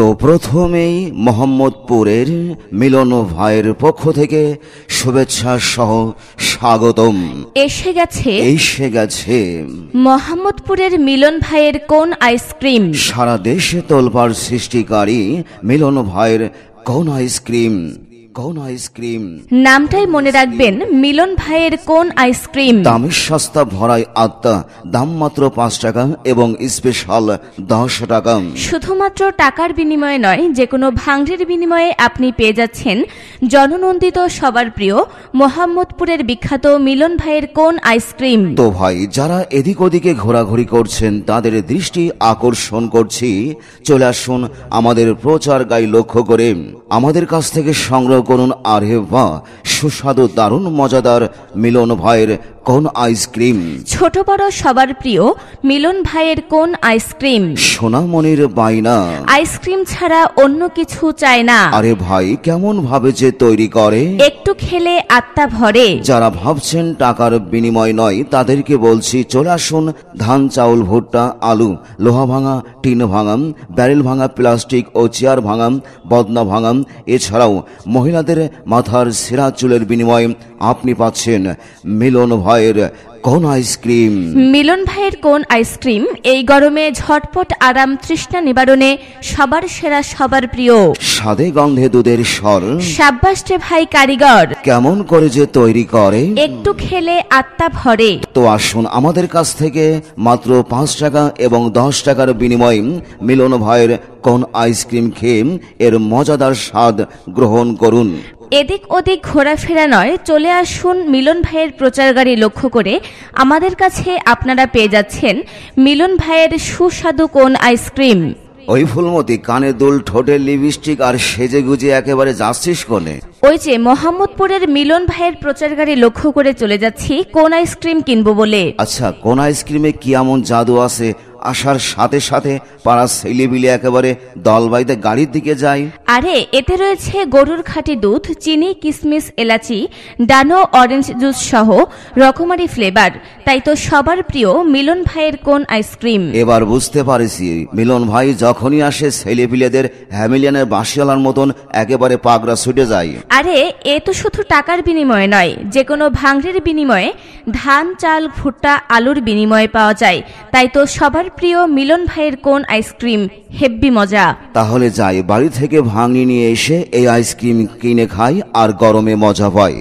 তো প্রথমেই মোহাম্মদপুরের মিলন ভাইয়ের পক্ষ থেকে শুভেচ্ছা সহ স্বাগতম। এসে গেছে মোহাম্মদপুরের মিলন ভাইয়ের কোন আইসক্রিম। সারা দেশে তোলপাড় সৃষ্টিকারী মিলন ভাইয়ের কোন আইসক্রিম। নামটাই মনে রাখবেন, মিলন ভাইয়ের কোন আইসক্রিম। দামের সস্তা ভরায় আত্মা, দাম মাত্র 5 টাকা এবং স্পেশাল 10 টাকা। শুধুমাত্র টাকার বিনিময়ে নয়, যে কোনো ভাঙড়ির বিনিময়ে আপনি পেয়ে যাচ্ছেন জননন্দিত সবার প্রিয় মোহাম্মদপুরের বিখ্যাত মিলন ভাইয়ের কোন আইসক্রিম। তো ভাই, যারা এদিক ওদিকে ঘোরাঘুরি করছেন তাদের দৃষ্টি আকর্ষণ করছি, চলে আসুন আমাদের প্রচার গাই লক্ষ্য করে আমাদের কাছ থেকে সংগ্রহ করুন। আরে বাহ, সুস্বাদু দারুণ মজাদার মিলন ভাইয়ের কোন আইসক্রিম। ছোট বড় সবার প্রিয় মিলন ভাইয়ের কোন আইসক্রিম। সোনামণির বাইনা, আইসক্রিম ছাড়া অন্য কিছু চায় না। আরে ভাই, কেমন ভাবে যে তৈরি করে, একটু খেলে আত্মা ভরে। যারা ভাবছেন টাকার বিনিময় নয়, তাদেরকে বলছি চলে আসুন। ধান, চাউল, ভুট্টা, আলু, লোহা ভাঙা, টিন ভাঙা, ব্যারেল ভাঙা, প্লাস্টিক ও চেয়ার ভাঙা, বদনা ভাঙা, এছাড়াও মহিলাদের মাথার সেরা চুলের বিনিময়ে আপনি পাচ্ছেন মিলন ভাইয়ের কোন আইসক্রিম। মিলন ভাইয়ের কোন আইসক্রিম এই গরমে ঝটপট আরাম, তৃষ্ণা নিবারণে সবার সেরা, সবার প্রিয়। স্বাদে গন্ধে দুধের স্বর, সাব্বাস রে ভাই কারিগর, কেমন করে যে তৈরি করে, একটু খেলে আত্মা ভরে। তো আসুন আমাদের কাছ থেকে মাত্র 5 টাকা এবং 10 টাকার বিনিময়ে মিলন ভাইয়ের কোন আইসক্রিম খেয়ে এর মজাদার স্বাদ গ্রহণ করুন। এদিক ওদিক ঘোরাফেরা নয়, চলে আসুন মিলন ভাইয়ের প্রচার গাড়ি লক্ষ্য করে আমাদের কাছে আপনারা পেয়ে যাচ্ছেন মিলন ভাইয়ের সুস্বাদু কোন আইসক্রিম। ওই ফুলমতি, কানে দুল, ঠোঁটে লিপস্টিক আর সেজে গুজে একেবারে যাচ্ছিস কোনে? ওই যে মোহাম্মদপুরের মিলন ভাইয়ের প্রচার গাড়ি লক্ষ্য করে চলে যাচ্ছি কোন আইসক্রিম কিনবো বলে। আচ্ছা, কোন আইসক্রিমে কি এমন জাদু আছে আসার সাথে সাথে পাড়া ছেলেবিলে একেবারে দল বাইতে গাড়ির দিকে যায়? আরে, এতে রয়েছে গরুর খাঁটি দুধ, চিনি, কিশমিশ, এলাচি, ডানো, অরেঞ্জ জুস সহ রকমারি ফ্লেভার। তাই তো সবার প্রিয় মিলন ভাইয়ের কোন আইসক্রিম। এবার বুঝতে পারছি, মিলন ভাই যখনই আসে ছেলেপিলেদের হ্যামিলিয়ানের বাঁশিয়ালার মতন একেবারে পাগড়া ছুটে যায়। আরে, এ তো শুধু টাকার বিনিময়ে নয়, যে কোনো ভাঙড়ির বিনিময়ে, ধান, চাল, ভুট্টা, আলুর বিনিময়ে পাওয়া যায়। তাই তো সবার প্রিয় মিলন ভাইয়ের কোন আইসক্রিম হেব্বি মজা। তাহলে যাই, বাড়ি থেকে ভাঙনি নিয়ে এসে এই আইসক্রিম কিনে খাই আর গরমে মজা পাই।